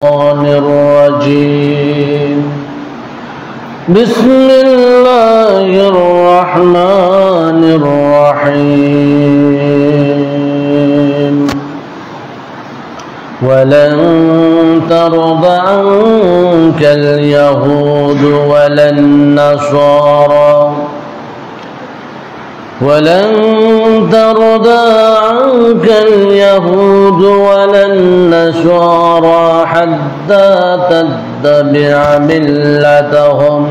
الشيطان الرجيم. بسم الله الرحمن الرحيم. ولن ترضى عنك اليهود ولا النصارى ولن ترضى عنك اليهود ولا النصارى حتى تتبع ملتهم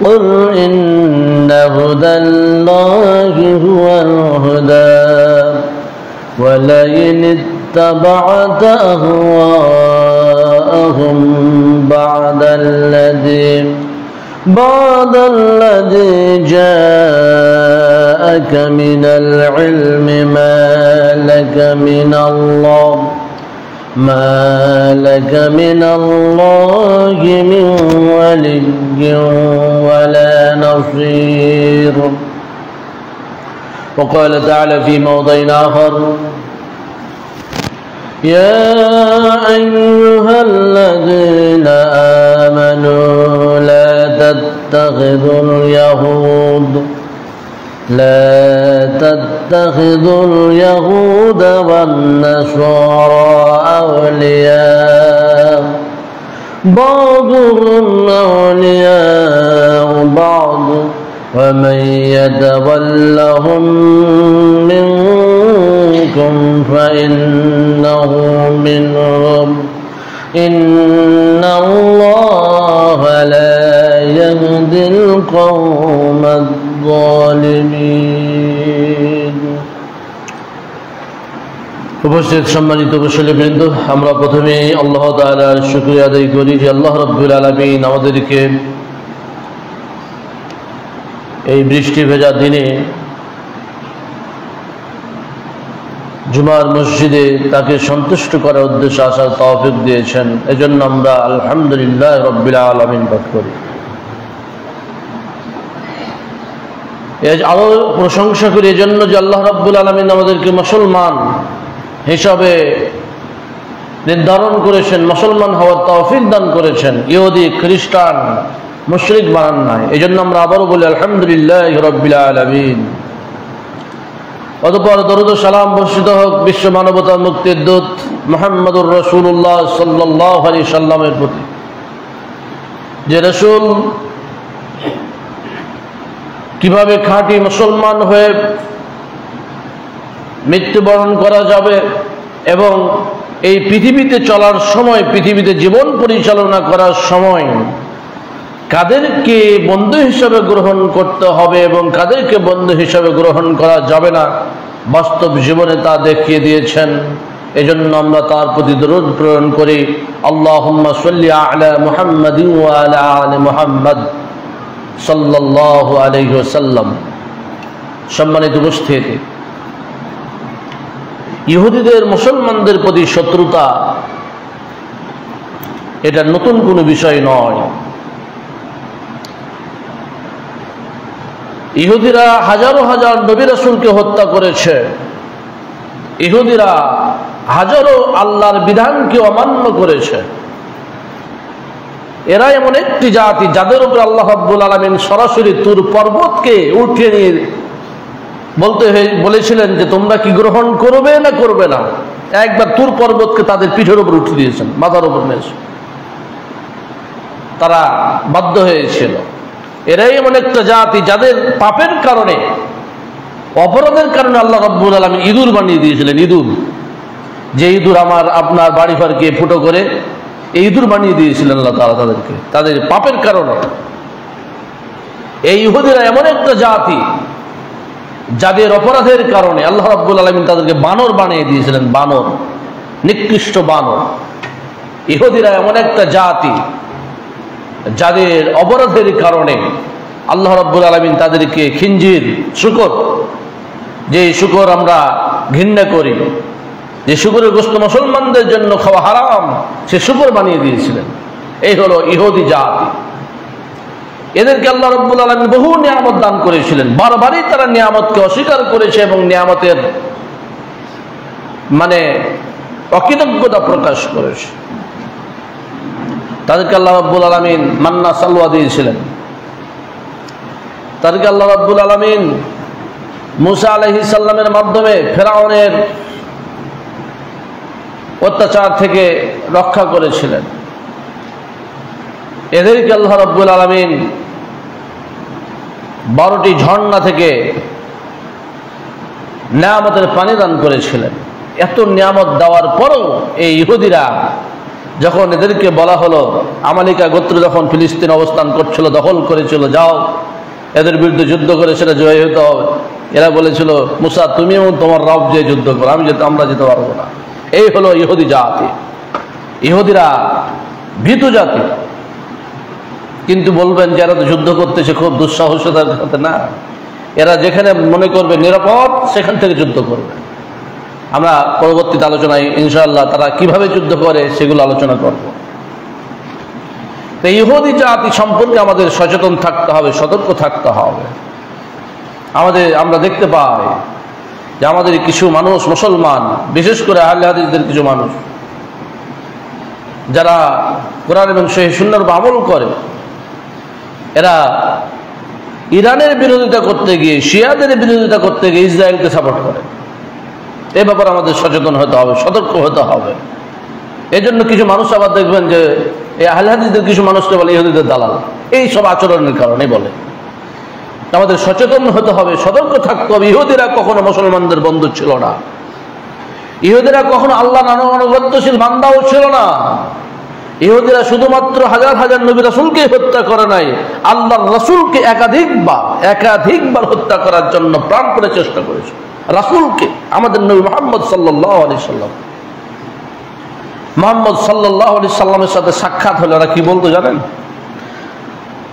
قل إن هدى الله هو الهدى ولئن اتبعت أهواءهم بعد الذي جاءك من العلم ما لك من الله من ولي ولا نصير. وقال تعالى في موضع آخر: يا أيها الذين آمنوا لا تتخذوا اليهود والنصارى أولياء بعضهم أولياء بعض ومن يتولهم منكم فإنه منهم إن الله لا يهدي القوم الظالمين. উপস্থিত সম্মানিত মুসলিমবৃন্দ, আমরা প্রথমে আল্লাহ তাআলার শুকরিয়া আদায় করি যে আল্লাহ রাব্বুল আলামিন আমাদেরকে এই বৃষ্টি ভেজা দিনে জুমার মসজিদে তাকে সন্তুষ্ট করার উদ্দেশ্যে আসার তৌফিক দিয়েছেন। এজন্য আমরা আলহামদুলিল্লাহ রাব্বিল আলামিন পাঠ করি। আরো প্রশংসা করি এজন্য যে আল্লাহ রাব্বুল আলামিন আমাদেরকে মুসলমান হিসাবে নির্ধারণ করেছেন, মুসলমান হওয়ার তৌফিক দান করেছেন, ইহুদি খ্রিস্টান মুশরিক বানান নাই। এজন্য আমরা আবারও বলি আলহামদুলিল্লাহ রাব্বিল আলামিন। অতঃপর দরুদ ও সালাম বর্ষিত হোক বিশ্ব মানবতার মুক্তির দূত মুহাম্মদুর রাসূলুল্লাহ সাল্লাল্লাহু আলাইহি সাল্লামের প্রতি, যে রাসূল কিভাবে খাঁটি মুসলমান হয়ে মৃত্যুবরণ করা যাবে এবং এই পৃথিবীতে চলার সময়, পৃথিবীতে জীবন পরিচালনা করার সময় কাদেরকে বন্ধু হিসাবে গ্রহণ করতে হবে এবং কাদেরকে বন্ধু হিসাবে গ্রহণ করা যাবে না, বাস্তব জীবনে তা দেখিয়ে দিয়েছেন। এজন্য আমরা তার প্রতি দরুদ প্রেরণ করি। আল্লাহুম্মা সাল্লি আলা মুহাম্মাদিন ওয়া আলা আলি মুহাম্মাদ সাল্লাল্লাহু আলাইহি ওয়াসাল্লাম। সম্মানিত উপস্থিতি, ইহুদিদের মুসলমানদের প্রতি শত্রুতা এটা নতুন কোনো বিষয় নয়। ইহুদিরা হাজারো হাজার নবী রাসূলকে হত্যা করেছে, ইহুদিরা হাজারো আল্লাহর বিধানকে অমান্য করেছে। এরা এমন একটি জাতি যাদের উপর আল্লাহ রাব্বুল আলামিন সরাসরি তুর পর্বতকে উঠিয়ে নিয়ে বলেছিলেন যে তোমরা কি গ্রহণ করবে না করবে না। একবার তুর পর্বতকে তাদের পিঠের উপর উঠিয়ে দিয়েছেন, মাথার উপর নিয়েছে, তারা বাধ্য হয়েছিল। এরাই এমন একটা জাতি যাদের পাপের কারণে, অপরাধের কারণে আল্লাহ রাব্বুল আলামিন ইঁদুর বানিয়ে দিয়েছিলেন। ইঁদুর, যে ইঁদুর আপনার বাড়ি ঘরকে ফুটো করে, এই ইঁদুর বানিয়ে দিয়েছিলেন আল্লাহ তাআলা তাদেরকে, তাদের পাপের কারণে। এই ইহুদিরা এমন একটা জাতি যাদের অপরাধের কারণে আল্লাহ রাব্বুল আলামিন তাদেরকে বানর বানিয়ে দিয়েছিলেন, বানর, নিকৃষ্ট বানর। ইহুদিরা এমন একটা জাতি যাদের অপরাধের কারণে আল্লাহ রাব্বুল আলামিন তাদেরকে খিনজির, শূকর, যে শূকর আমরা ঘৃণা করি, যে শূকরের গোশত মুসলমানদের জন্য খাওয়া হারাম, সে শূকর বানিয়ে দিয়েছিলেন। এই হলো ইহুদি জাতি। এদেরকে আল্লাহ রাব্বুল আলামিন বহু নিয়ামত দান করেছিলেন, বারবারই তারা নিয়ামতকে অস্বীকার করেছে এবং নিয়ামতের অকৃতজ্ঞতা প্রকাশ করেছে। তাদেরকে আল্লাহ রাব্বুল আলামিন মান্না সালওয়া দিয়েছিলেন। তাদেরকে আল্লাহ রাব্বুল আলামিন মুসা আলাইহিস সালামের মাধ্যমে ফেরাউনের অত্যাচার থেকে রক্ষা করেছিলেন। এদেরকে আল্লাহ রাব্বুল আলামিন 12টি ঝর্ণা থেকে নিয়ামতের পানি দান করেছিলেন। এত নিয়ামত দেওয়ার পরও এই ইহুদিরা যখন এদেরকে বলা হলো, আমালিকা গোত্র যখন ফিলিস্তিন অবস্থান করছিল, দখল করেছিল, যাও এদের বিরুদ্ধে যুদ্ধ করে সেটা জয় হতে হবে, এরা বলেছিল মুসা তুমি এবং তোমার রব যে যুদ্ধ করো, আমরা যেতে পারবো না। এই হলো ইহুদি জাতি। ইহুদিরা ভীতু জাতি। কিন্তু বলবেন যে এরা তো যুদ্ধ করতেছে খুব দুঃসাহসতার সাথে, না, এরা যেখানে মনে করবে নিরাপদ সেখান থেকে যুদ্ধ করবে। আমরা পরবর্তীতে আলোচনায় ইনশাআল্লাহ তারা কিভাবে যুদ্ধ করে সেগুলো আলোচনা করব। তো ইহুদি জাতি সম্পর্কে আমাদের সচেতন থাকতে হবে, সতর্ক থাকতে হবে। আমরা দেখতে পাই যে আমাদের কিছু মানুষ, মুসলমান, বিশেষ করে আহলে হাদিসদের কিছু মানুষ যারা কোরআন এবং সহিহ সুন্নাহর উপর আমল করে, এরা ইরানের বিরোধিতা করতে গিয়ে, শিয়াদের বিরোধিতা করতে গিয়ে ইসরায়েলকে সাপোর্ট করে। এ ব্যাপারে আমাদের সচেতন হতে হবে, সতর্ক হতে হবে। এই জন্য কিছু মানুষ আবার দেখবেন যে এই আহলে হাদিসদের কিছু মানুষকে বলে ইহুদিদের দালাল, এই সব আচরণের কারণে বলে। আমাদের সচেতন হতে হবে, সতর্ক থাকতে হবে। ইহুদিরা কখনো মুসলমানদের বন্ধু ছিল না। ইহুদিরা কখনো আল্লাহ আনুগত্যশীল বান্দাও ছিল না। ইহুদিরা শুধুমাত্র হাজার হাজার নবী রাসূলকে হত্যা করে নাই, আল্লাহর রাসূলকে একাধিকবার হত্যা করার জন্য প্রাণপণে চেষ্টা করেছে। রাসূলকে, আমাদের নবী মুহাম্মদ সাল্লাল্লাহু আলাইহি সাল্লাম, মুহাম্মদ সাল্লাল্লাহু আলাইহি সাল্লামের সাথে সাক্ষাৎ হলো, ওরা কি বলতো জানেন?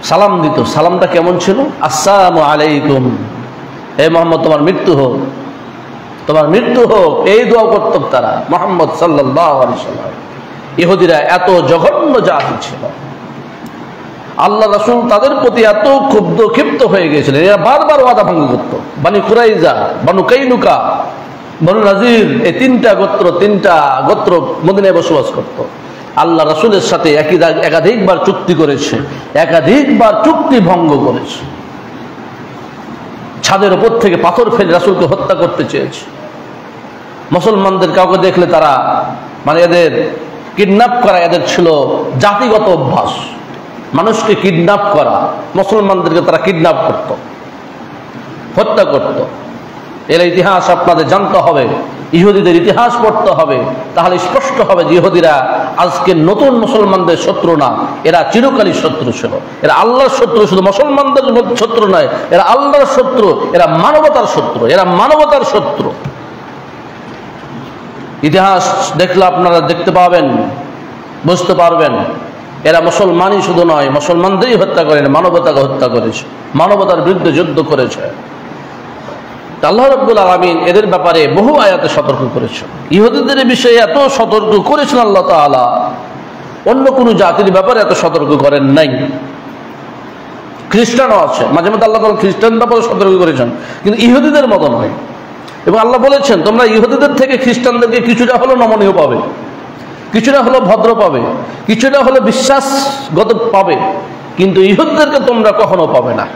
সালাম দিত। সালামটা কেমন ছিল? আসসালামু আলাইকুম, হে মুহাম্মদ তোমার মৃত্যু হোক, তোমার মৃত্যু হোক, এই দোয়া করত তারা, মুহাম্মদ সাল্লাল্লাহু আলাইহি সাল্লাম। ইহুদিরা এত জঘন্য জাতি ছিল, আল্লাহ রাসূল তাদের প্রতি এত ক্ষিপ্ত হয়ে গিয়েছিলেন। এরা বারবার ওয়াদা ভঙ্গ করত। বানি কুরাইজা, বানু কাইনুকা, বানু নাজির, এই তিনটা গোত্র মদিনায় বসবাস করত। আল্লাহ রাসূলের সাথে একাধিকবার চুক্তি করেছে, একাধিকবার চুক্তি ভঙ্গ করেছে। ছাদের উপর থেকে পাথর ফেলে রাসূলকে হত্যা করতে চেয়েছে। মুসলমানদের কাউকে দেখলে তারা, এদের কিডন্যাপ করা এদের ছিল জাতিগত অভ্যাস। মানুষকে কিডন্যাপ করা, মুসলমানদেরকে তারা কিডন্যাপ করত, হত্যা করত। এর ইতিহাস আপনাদের জানতে হবে, ইহুদিদের ইতিহাস পড়তে হবে, তাহলে স্পষ্ট হবে যে ইহুদিরা আজকে নতুন মুসলমানদের শত্রু না, এরা চিরকালই শত্রু ছিল। এরা আল্লাহর শত্রু, শুধু মুসলমানদের শত্রু নয়, এরা আল্লাহর শত্রু, এরা মানবতার শত্রু, এরা মানবতার শত্রু। ইতিহাস দেখলে আপনারা দেখতে পাবেন, বুঝতে পারবেন এরা মুসলমানই শুধু নয়, মুসলমানদেরই হত্যা করেন, মানবতাকে হত্যা করেছে, মানবতার বিরুদ্ধে যুদ্ধ করেছে। আল্লাহ রাব্বুল আলামিন এদের ব্যাপারে বহু আয়াতে সতর্ক করেছেন। ইহুদিদের বিষয়ে এত সতর্ক করেছেন আল্লাহ তাআলা, অন্য কোনো জাতির ব্যাপারে এত সতর্ক করেন নাই। খ্রিস্টানও আছে, মাঝে মাঝে আল্লাহ তাআলা খ্রিস্টানদের ব্যাপারে সতর্ক করেছেন, কিন্তু ইহুদিদের মতো নয়। এবং আল্লাহ বলেছেন তোমরা ইহুদিদের থেকে খ্রিস্টানদেরকে কিছুটা হলো নমনীয় পাবে, কিছুটা হলো ভদ্র পাবে, কিছুটা হলো বিশ্বাসগত পাবে, কিন্তু ইহুদিদেরকে তোমরা কখনো পাবে না।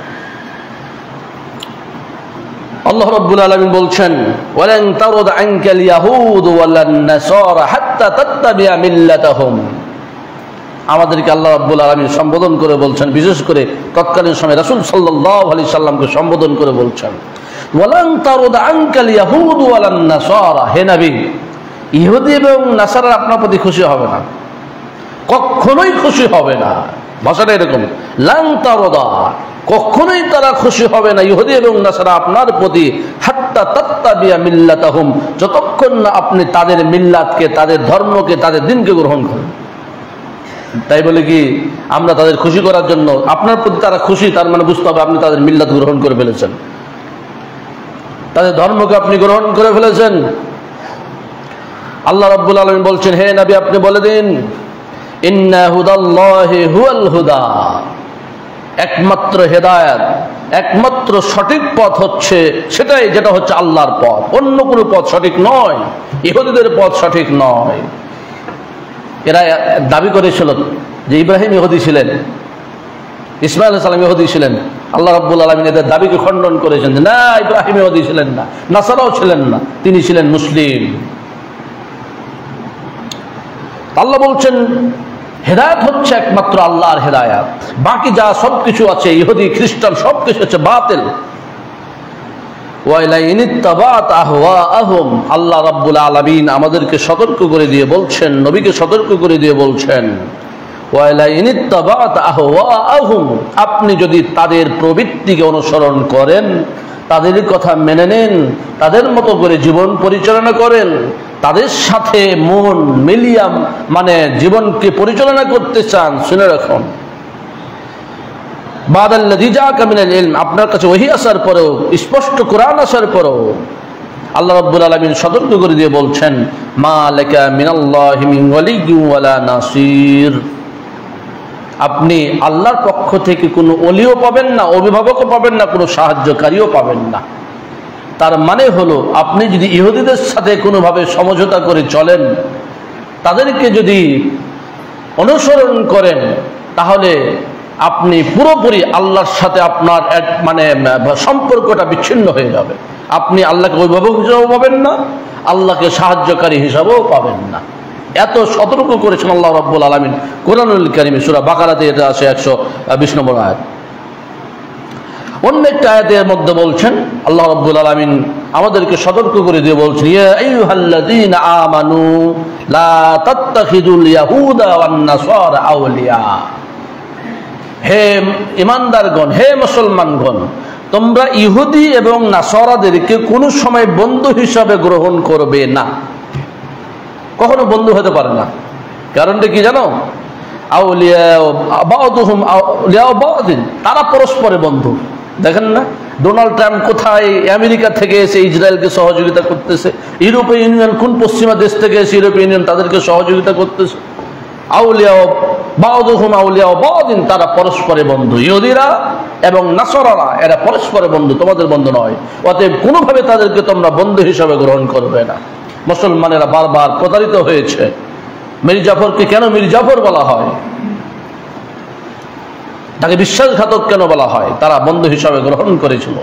আল্লাহ রাব্বুল আলামিন বলছেন ওয়ালান তারদ আনকাল ইয়াহুদ ওয়ালান নাসারা হাত্তা তাত্তাবিআ মিল্লাতাহুম। আমাদেরকে আল্লাহ রাব্বুল আলামিন সম্বোধন করে বলছেন, বিশেষ করে তৎকালীন সময় রাসূল সাল্লাল্লাহু আলাইহি সাল্লামকে সম্বোধন করে বলছেন ওয়ালান তারদ আনকাল ইয়াহুদ ওয়ালান নাসারা, হে নবী, ইহুদি এবং নাসারা আপনার প্রতি খুশি হবে না, কখনোই খুশি হবে না। ভাষাটা এরকম, লান তারদা, কখনোই তারা খুশি হবে না, ইহুদি এবং নাসারা আপনার প্রতি, হাত্তা তাত্তাবিআ মিল্লাতাহুম, যতক্ষণ না আপনি তাদের মিল্লাতকে, তাদের ধর্মকে, তাদের দিনকে গ্রহণ করেন। তাই বলে কি আমরা তাদের খুশি করার জন্য, আপনার প্রতি তারা খুশি, তার মানে বুঝতে হবে আপনি তাদের মিল্লাত গ্রহণ করে ফেলেছেন, তাদের ধর্মকে আপনি গ্রহণ করে ফেলেছেন। আল্লাহ রাব্বুল আলামিন বলছেন, হে নবী আপনি বলে দিন ইন্না হুদাল্লাহি হুয়াল হুদা, একমাত্র হেদায়েত, একমাত্র সঠিক পথ হচ্ছে সেটাই, যেটা হচ্ছে আল্লাহর পথ, অন্য কোনো পথ সঠিক নয়, ইহুদিদের পথ সঠিক নয়। এরা দাবি করেছিল যে ইব্রাহিম ইহুদি ছিলেন, ইসমাইল আলাইহিস সালাম ইহুদি ছিলেন, আল্লাহ রাব্বুল আলামিন এদের দাবিকে খণ্ডন করেছেন যে না, ইব্রাহিম ইহুদি ছিলেন না, নাসারাও ছিলেন না, তিনি ছিলেন মুসলিম। আল্লাহ বলছেন হেদায়েত হচ্ছে একমাত্র আল্লাহর হেদায়েত, বাকি যা সবকিছু আছে ইহুদি খ্রিস্টান সবকিছু হচ্ছে বাতিল। আল্লাহ রাব্বুল আলামিন আমাদেরকে সতর্ক করে দিয়ে বলছেন, নবীকে সতর্ক করে দিয়ে বলছেন, আপনি যদি তাদের প্রবৃত্তিকে অনুসরণ করেন, তাদের কথা মেনে নেন, তাদের মতো করে জীবন পরিচালনা করেন, তাদের সাথে মন মিলিয়াম মানে জীবনকে পরিচালনা করতে চান, শুনে রাখুন, বাদাল্লাযী জাআকা মিনাল ইলম, আপনার কাছে ওহী আসার পরেও, স্পষ্ট কোরআন আসার পরেও আল্লাহ রাব্বুল আলামিন সতর্ক করে দিয়ে বলছেন, মা লাকা মিনাল্লাহি মিন ওয়ালিয়্যিন ওয়ালা নাসির, আপনি আল্লাহর পক্ষ থেকে কোনো ওলিও পাবেন না, অভিভাবকও পাবেন না, কোনো সাহায্যকারীও পাবেন না। তার মানে হলো আপনি যদি ইহুদিদের সাথে কোনোভাবে সমঝোতা করে চলেন, তাদেরকে যদি অনুসরণ করেন, তাহলে আপনি পুরোপুরি আল্লাহর সাথে আপনার মানে সম্পর্কটা বিচ্ছিন্ন হয়ে যাবে। আপনি আল্লাহকে অভিভাবক হিসাবেও পাবেন না, আল্লাহকে সাহায্যকারী হিসাবেও পাবেন না। এত সতর্ক করেছেন আল্লাহ রাব্বুল আলামিন কোরআনুল কারীমে, সূরা বাকারাতে এটা আছে 120 নম্বর আয়াত। অন্য একটা আয়াতের মধ্যে বলছেন আল্লাহ রাব্বুল আলামিন আমাদেরকে সতর্ক করে দিয়ে বলছেন, ইয়া আইয়ুহাল্লাযীনা আমানু লা তাত্তাখিযুল ইয়াহুদা ওয়ান নাসারা আউলিয়া, হে ঈমানদারগণ, হে মুসলমানগণ, তোমরা ইহুদি এবং নাসারাদেরকে কোনো সময় বন্ধু হিসাবে গ্রহণ করবে না। কখনো বন্ধু হতে পারে না। কারণটা কি জানো? আউলিয়া বা'দুহুম আউলিয়া বা'দিন, তারা পরস্পরের বন্ধু। দেখেন না ডোনাল্ড ট্রাম্প কোথায় আমেরিকা থেকে এসে ইসরায়েলকে সহযোগিতা করতেছে, ইউরোপীয় ইউনিয়ন কোন পশ্চিমা দেশ থেকে এসে ইউরোপীয় ইউনিয়ন তাদেরকে সহযোগিতা করতেছে। আউলিয়া বা'দুহুম আউলিয়া বা'দিন, তারা পরস্পরের বন্ধু। ইহুদিরা এবং নাসারারা এরা পরস্পরের বন্ধু, তোমাদের বন্ধু নয়। অতএব কোনোভাবে তাদেরকে তোমরা বন্ধু হিসাবে গ্রহণ করবে না। মুসলমানেরা বারবার প্রতারিত হয়েছে। মীর জাফরকে কেন মীর জাফর বলা হয়? তাকে বিশ্বাসঘাতক কেন বলা হয়? তারা বন্ধু হিসাবে গ্রহণ করেছিল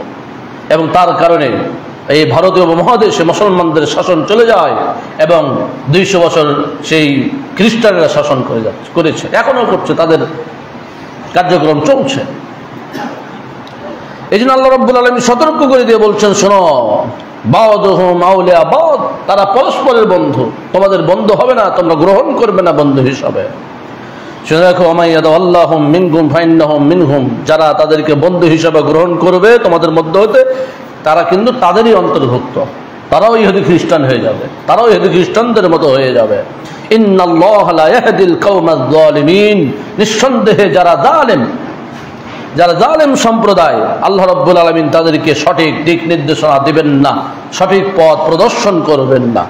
এবং তার কারণে এই ভারতীয় উপমহাদেশে মুসলমানদের শাসন চলে যায় এবং 200 বছর সেই খ্রিস্টানরা শাসন করেছে, এখনো করছে, তাদের কার্যক্রম চলছে। এই জন্য আল্লাহ রাব্বুল আলামিন সতর্ক করে দিয়ে বলছেন, শোনো, বা'দুহুম আউলিয়া বা'দ, তারা পরস্পরের বন্ধু, তোমাদের বন্ধু হবে না, তোমরা গ্রহণ করবে না বন্ধু হিসাবে। শুনে রাখো, আল্লাহুম মিনকুম ফাইন্নাহুম মিনহুম, যারা তাদেরকে বন্ধু হিসাবে গ্রহণ করবে তোমাদের মধ্যে হতে, তারা কিন্তু তাদেরই অন্তর্ভুক্ত, তারাও ইহুদি খ্রিস্টান হয়ে যাবে, তারাও ইহুদি খ্রিস্টানদের মতো হয়ে যাবে। ইন্নাল্লাহা লা ইয়াহদিল কওমাজ যালিমিন, নিঃসন্দেহে যারা জালেম সম্প্রদায়, আল্লাহ রাব্বুল আলামিন তাদেরকে সঠিক দিক নির্দেশনা দিবেন না, সঠিক পথ প্রদর্শন করবেন না।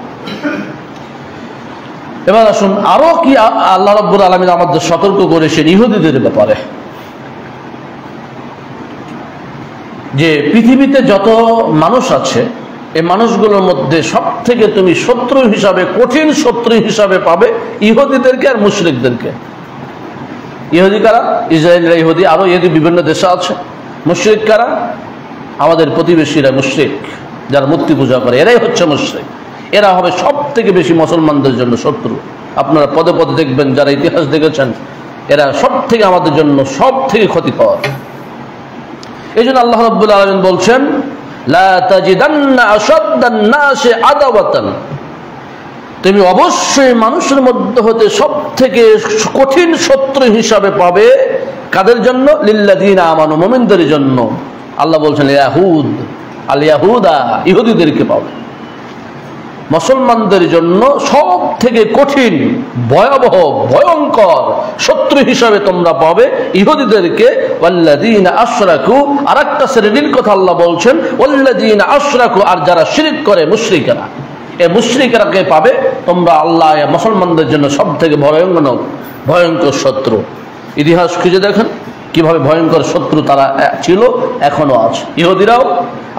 এবার আসুন আরো কি আল্লাহ রাব্বুল আলামিন আমাদের সতর্ক করেছেন ইহুদিদের ব্যাপারে, যে পৃথিবীতে যত মানুষ আছে এই মানুষগুলোর মধ্যে সব থেকে তুমি শত্রু হিসাবে, কঠিন শত্রু হিসাবে পাবে ইহুদিদেরকে আর মুশরিকদেরকে। ইহুদি কারা? ইসরায়েলরা ইহুদি, আরো ইহুদি বিভিন্ন দেশে আছে। মুশরিক কারা? আমাদের প্রতিবেশীরা মুশরিক, যারা মূর্তি পূজা করে, এরাই হচ্ছে মুশরিক। এরা হবে সব থেকে বেশি মুসলমানদের জন্য শত্রু। আপনারা পদে পদে দেখবেন, যারা ইতিহাস দেখেছেন, এরা সব থেকে আমাদের জন্য সব থেকে ক্ষতিকর। এই জন্য আল্লাহ রাব্বুল আলামিন বলছেন, লা তাজিদান্না আশাদ্দান নাসি আদাওয়াতান, তুমি অবশ্যই মানুষের মধ্যে হতে সব থেকে কঠিন শত্রু হিসাবে পাবে কাদের জন্য? লিল্লাযীনা আমানু, মুমিনদের জন্য। আল্লাহ বলছেন ইয়াহুদ আল ইয়াহুদা, ইহুদিদেরকে পাবে। মুসলমানদের জন্য সব থেকে কঠিন, ভয়াবহ, ভয়ঙ্কর শত্রু হিসাবে তোমরা পাবে ইহুদিদেরকে। ওয়াল্লাযীনা আশরাকু, আরেকটা শ্রেণীর কথা আল্লাহ বলছেন, ওয়াল্লাযীনা আশরাকু, আর যারা শিরক করে মুশরিকরা, এই মুশরিকরাকে পাবে তোমরা। আল্লাহ মুসলমানদের জন্য সব থেকে ভয়ঙ্কর শত্রু। ইতিহাস খুঁজে দেখেন কিভাবে ভয়ঙ্কর শত্রু তারা ছিল, এখনো আছে। ইহুদিরাও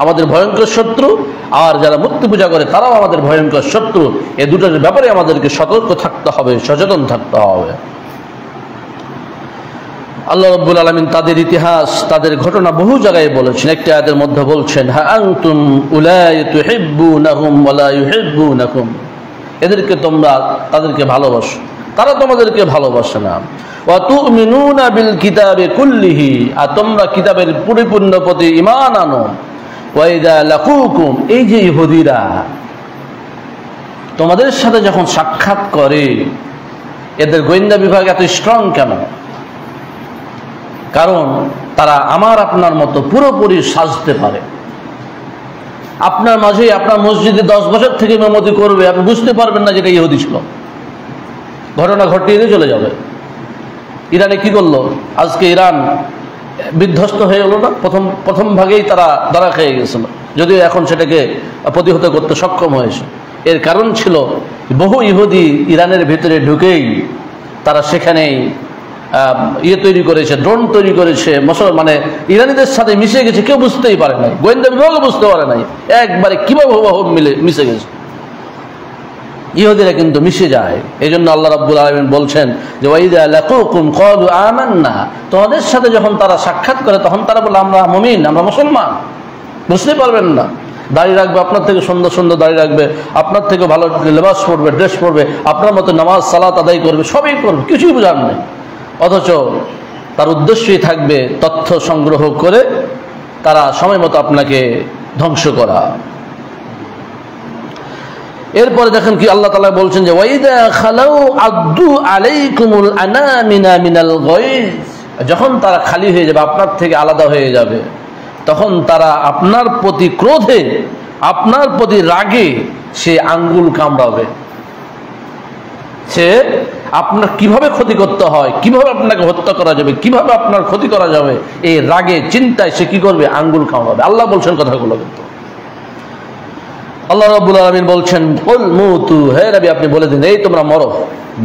আমাদের ভয়ঙ্কর শত্রু, আর যারা মূর্তি পূজা করে তারাও আমাদের ভয়ঙ্কর শত্রু। এই দুটোর ব্যাপারে আমাদেরকে সতর্ক থাকতে হবে, সচেতন থাকতে হবে। আল্লাহ রাব্বুল আলামিন তাদের ইতিহাস, তাদের ঘটনা বহু জায়গায় বলেছেন। একটা আয়াতের মধ্যে বলছেন, হা আনতুম উলাই তুহিব্বুনাহুম ওয়া লা ইউহিব্বুনাকুম, এদেরকে তোমরা তাদেরকে ভালোবাসো, তারা তোমাদেরকে ভালোবাসে না। ওয়া তুমিনুনা বিল কিতাবি কুল্লিহি, আর তোমরা কিতাবের পরিপূর্ণ প্রতি ঈমান আনো। ওয়া ইযা লাকুকুম, এই যে ইহুদিরা তোমাদের সাথে যখন সাক্ষাৎ করে, এদের গোয়েন্দা বিভাগ এত স্ট্রং কেন? কারণ তারা আমার আপনার মতো পুরোপুরি সাজতে পারে। আপনার মাঝে, আপনার মসজিদে 10 বছর থেকে ইমামতি করবে, আপনি বুঝতে পারবেন না যেটা ইহুদি ছিল, ঘটনা ঘটিয়ে দিয়ে চলে যাবে। ইরানে কি করলো? আজকে ইরান বিধ্বস্ত হয়ে গেল না? প্রথম ভাগেই তারা ধরা খেয়ে গেছিল, যদিও এখন সেটাকে প্রতিহত করতে সক্ষম হয়েছে। এর কারণ ছিল বহু ইহুদি ইরানের ভিতরে ঢুকেই তারা সেখানেই তৈরি করেছে, ড্রোন তৈরি করেছে, মানে ইরানিদের সাথে মিশে গেছে, কেউ বুঝতেই পারে নাই, গোয়েন্দা বিভাগও বুঝতে পারে নাই, একবারে কিভাবে মিশে গেছে। ইহুদিরা কিন্তু মিশে যায়। এই জন্য আল্লাহ রাব্বুল আলামিন বলছেন যে ওয়াইদা লাকুকুম ক্বালু আমান্না, তোমাদের সাথে যখন তারা সাক্ষাৎ করে তখন তারা বলে আমরা মুমিন, আমরা মুসলমান। বুঝতে পারবেন না, দাড়ি রাখবে, আপনার থেকে সুন্দর সুন্দর দাড়ি রাখবে, আপনার থেকে ভালো লেবাস পরবে, ড্রেস পরবে, আপনার মতো নামাজ সালাত আদায় করবে, সবই করবে, কিছুই বোঝার নেই। অথচ তার উদ্দেশ্যই থাকবে তথ্য সংগ্রহ করে তারা সময় মতো আপনাকে ধ্বংস করা। এরপরে দেখেন কি আল্লাহ তাআলা বলছেন যে ওয়াইদা খালাউ আদু আলাইকুমুল আনামিনা মিনাল গায়জ, যখন তারা খালি হয়ে যাবে, আপনার থেকে আলাদা হয়ে যাবে, তখন তারা আপনার প্রতি ক্রোধে, আপনার প্রতি রাগে সে আঙ্গুল কামড়াবে। সে আপনার কিভাবে ক্ষতি করতে হয়, কিভাবে আপনাকে হত্যা করা যাবে, কিভাবে আপনার ক্ষতি করা যাবে, এই রাগে চিন্তায় সে কি করবে? আঙ্গুল কামড়াবে। আল্লাহ বলছেন কথাগুলো। কিন্তু আল্লাহ রাব্বুল আলামিন বলছেন কুল মুতু, হে নবী আপনি বলে দিন, এই তোমরা মরো,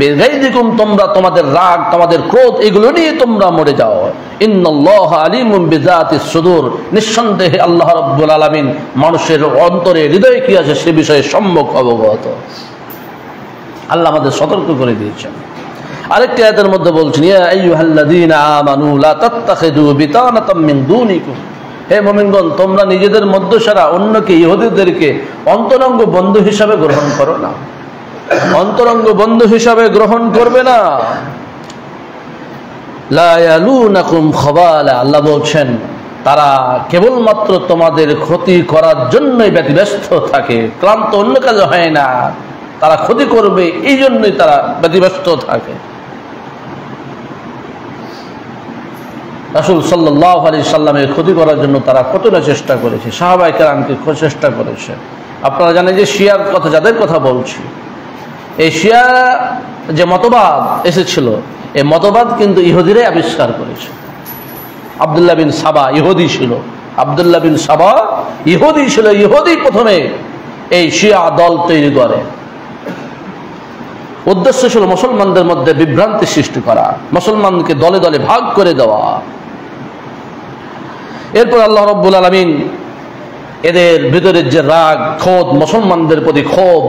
বিগাইযিকুম, তোমরা তোমাদের রাগ, তোমাদের ক্রোধ, এগুলো নিয়ে তোমরা মরে যাও। ইন্নাল্লাহা আলিমুম বিযাতিস সুদূর, নিঃসন্দেহে আল্লাহ রাব্বুল আলামিন মানুষের অন্তরে, হৃদয়ে কি আছে সে বিষয়ে সম্যক অবগত। আল্লাহ আমাদের সতর্ক করে দিয়েছেন। আরেকটি আয়াতের মধ্যে বলছেন ইয়া আইয়ুহাল্লাযীনা আমানু লা তাত্তাখিযু বিতানাতাম মিন দুনিকুম, হে মুমিনগণ তোমরা নিজেদের মধ্যে ছাড়া অন্যকে, ইহুদিদেরকে অন্তরঙ্গ বন্ধু হিসাবে গ্রহণ করো না, অন্তরঙ্গ বন্ধু হিসাবে গ্রহণ করবে না। লা ইয়ালুনাকুম খাবালা, আল্লাহ বলছেন তারা কেবলমাত্র তোমাদের ক্ষতি করার জন্যই ব্যতিব্যস্ত থাকে, ক্লান্ত অন্য কাজে হয় না, তারা ক্ষতি করবে এই জন্যই তারা ব্যতিব্যস্ত থাকে। রাসূল সাল্লাল্লাহু আলাইহি সাল্লামের ক্ষতি করার জন্য তারা কত না চেষ্টা করেছে, সাহাবায়ে কেরামকে চেষ্টা করেছে। আপনারা জানেন যে শিয়ার কথা, যাদের কথা বলছি, এই শিয়া যে মতবাদ এসেছিল, এই মতবাদ কিন্তু ইহুদিরাই আবিষ্কার করেছে। আব্দুল্লাহ বিন সাবা ইহুদি ছিল, আব্দুল্লাহ বিন সাবা ইহুদি ছিল, ইহুদি প্রথমে এই শিয়া দল তৈরি করে। উদ্দেশ্য ছিল মুসলমানদের মধ্যে বিভ্রান্তি সৃষ্টি করা, মুসলমানকে দলে দলে ভাগ করে দেওয়া। এরপর আল্লাহ রাব্বুল আলামিন এদের ভিতরের যে রাগ, ক্ষোভ, মুসলমানদের প্রতি ক্ষোভ,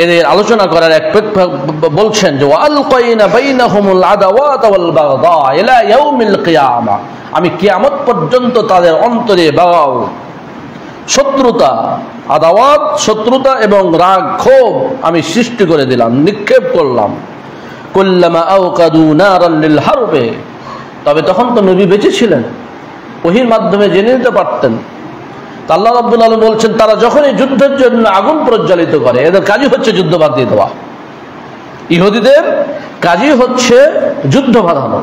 এদের আলোচনা করার এক বলছেন যে ওয়ালকাইনা বাইনাহুমুল আদাওয়াতা ওয়াল বাগদা ইলা ইয়াউমিল কিয়ামা, আমি কিয়ামত পর্যন্ত তাদের অন্তরে বাগাও, শত্রুতা, আদাওয়াত, শত্রুতা এবং রাগ, ক্ষোভ আমি সৃষ্টি করে দিলাম, নিক্ষেপ করলাম। কুল্লামা আওকাদু নারান লিল হারবে, তবে তখন তো নবী বেঁচে ছিলেন, ওহীর মাধ্যমে জেনে নিতে পারতেন। আল্লাহ রাব্বুল আলামিন বলছেন তারা যখনই যুদ্ধের জন্য আগুন প্রজ্বালিত করে, এদের কাজই হচ্ছে যুদ্ধ বাঁধিয়ে দেওয়া। ইহুদিদের কাজই হচ্ছে যুদ্ধ বাঁধানো,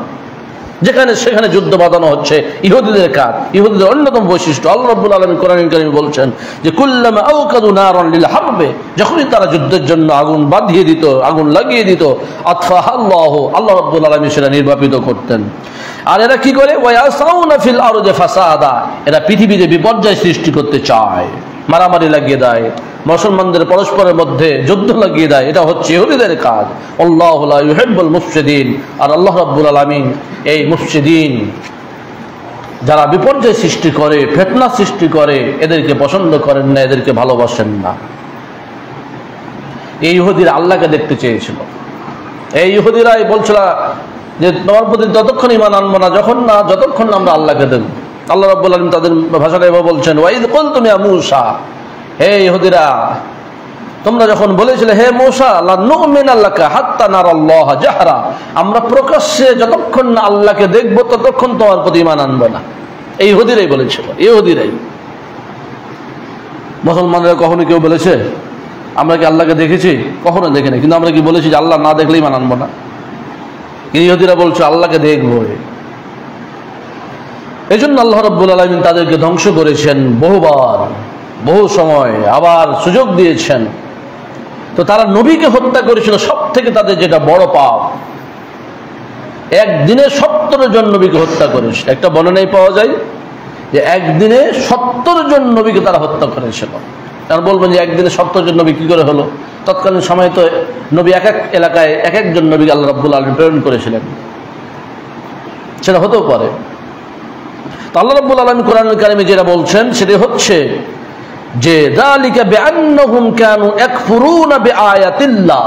যেখানে সেখানে যুদ্ধ বাঁধানো হচ্ছে ইহুদিদের কাজ, ইহুদিদের অন্যতম বৈশিষ্ট্য। আল্লাহ রাব্বুল আলামিন কোরআনুল কারীমে বলছেন যে কুল্লামা আওকাদু নারান লিল হারবে, যখনই তারা যুদ্ধের জন্য আগুন বাঁধিয়ে দিত, আগুন লাগিয়ে দিত, আতফাহাল্লাহু, আল্লাহ রাব্বুল আলামিন সেটা নির্বাপিত করতেন। আর এরা কি করে? ওয়ায়াসাউনা ফিল আরদি ফাসাদা, এরা পৃথিবীতে বিপর্যয় সৃষ্টি করতে চায়, মারামারি লাগিয়ে দেয়, মুসলমানদের পরস্পরের মধ্যে যুদ্ধ লাগিয়ে দেয়, এটা হচ্ছে ইহুদিদের কাজ। আল্লাহু লা ইউহিব্বুল মুফসিদিন, আর আল্লাহ রাব্বুল আলামিন এই মুফসিদিন, যারা বিপর্যয় সৃষ্টি করে, ফিতনা সৃষ্টি করে, এদেরকে পছন্দ করেন না, এদেরকে ভালোবাসেন না। এই ইহুদিরা আল্লাহকে দেখতে চেয়েছিল, এই ইহুদিরাই বলছিল যে তোমার প্রতি ততক্ষণ ঈমান আনবো না যতক্ষণ আমরা আল্লাহকে দেব। আল্লাহ রাব্বুল আলামিন তাদের ভাষাটা এভাবে বলছেন, ওয়াইদ কুলতুম ইয়া মূসা, হে ইহুদিরা তোমরা যখন বলেছিলে হে মূসা লা নুমিনা লাকা হাত্তা নারাল্লাহ জাহরা, আমরা প্রকাশ্যে যতক্ষণ না আল্লাহকে দেখব ততক্ষণ তোমার প্রতি ঈমান আনবো না। এই ইহুদিরাই বলেছিল, ইহুদিরাই। মুসলমানরা কখনো কেউ বলেছে আমরা কি আল্লাহকে দেখেছি? কখনো দেখি না, কিন্তু আমরা কি বলেছি যে আল্লাহ না দেখলেই ঈমান আনবো না? ইহুদিরা বলছে আল্লাহকে দেখবো। এই জন্য আল্লাহ রাব্বুল আলামিন তাদেরকে ধ্বংস করেছেন বহুবার, বহু সময়, আবার সুযোগ দিয়েছেন। তো তারা নবীকে হত্যা করেছিল, সব থেকে তাদের যেটা বড় পাপ, একদিনে 70 জন নবীকে হত্যা করেছিল। একটা বর্ণনায় পাওয়া যায় যে একদিনে 70 জন নবীকে তারা হত্যা করেছিল। আর বলবেন যে একদিনে 70 জন নবী কি করে হলো? তৎকালীন সময় তো নবী এক এক এলাকায় এক একজন নবীকে আল্লাহ রাব্বুল আলামিন প্রেরণ করেছিলেন, সেটা হতেও পারে। তো আল্লাহ রাব্বুল আলামিন কোরআনুল কারীমে যেটা বলছেন সেটা হচ্ছে যে যালিকা বিআন্নাহুম কানু ইয়াকফুরুনা বিআয়াতিল্লাহ,